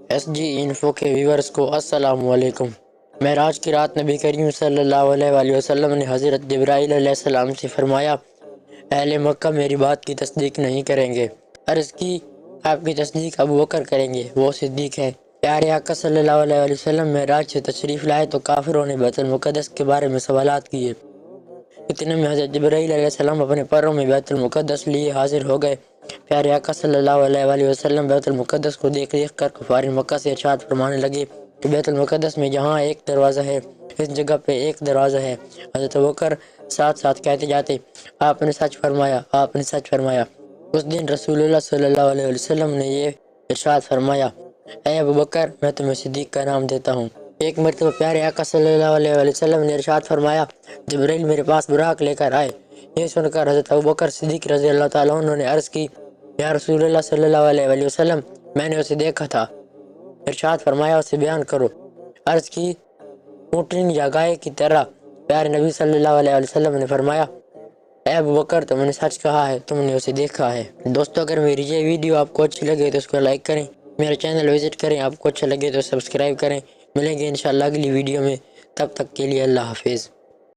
S G info کے viewers کو السلام علیکم۔ معراج کی رات نبی کریم صلی اللہ علیہ وآلہ وسلم نے حضرت جبرائیل علیہ السلام سے فرمایا، اہل مکہ میری بات کی تصدیق نہیں کریں گے۔ عرض کی، آپ کی تصدیق ابو بکر کریں گے، وہ صدیق ہے۔ پیارے آقا صلی اللہ علیہ وآلہ وسلم معراج سے تشریف لائے تو کافروں نے بیت المقدس کے بارے میں سوالات کیے۔ اتنے میں حضرت جبرائیل علیہ السلام اپنے پروں میں بیت المقدس لیے حاضر ہو گئے۔ پیارے آقا صلی اللہ علیہ وآلہ وسلم بیت المقدس کو دیکھ کر کفار مکہ سے ارشاد فرمانے لگے کہ بیت المقدس میں جہاں ایک دروازہ ہے، اس جگہ پہ ایک دروازہ ہے۔ حضرت ابوبکر ساتھ ساتھ کہتے جاتے، آپ نے سچ فرمایا، آپ نے سچ فرمایا۔ اس دن رسول اللہ صلی اللہ علیہ وسلم نے یہ ارشاد فرمایا، اے ابوبکر، میں تمہیں صدیق کا نام دیتا ہوں۔ ایک مرتبہ پیارے آقا صلی اللہ علیہ وآلہ وسلم نے ارشاد فرمایا، جبرائیل میرے پاس براق لے کر آئے۔ یہ سن کر حضرت ابوبکر صدیق رضی اللہ تعالیٰ عنہ نے عرض کی، یا رسول اللہ صلی اللہ علیہ وآلہ وسلم، میں نے اسے دیکھا تھا۔ ارشاد فرمایا، اسے بیان کرو۔ عرض کی، اونٹنی یا گائے کی طرح۔ پیارے نبی صلی اللہ علیہ وسلم نے فرمایا، اے ابوبکر، تم نے سچ کہا ہے، تم نے اسے دیکھا ہے۔ دوستو، اگر میری یہ ویڈیو آپ کو اچھی لگے تو اس کو لائک کریں، میرا چینل وزٹ کریں، آپ کو اچھا لگے تو سبسکرائب کریں۔ ملیں گے انشاءاللہ اگلی ویڈیو میں، تب تک کے لیے اللہ حافظ۔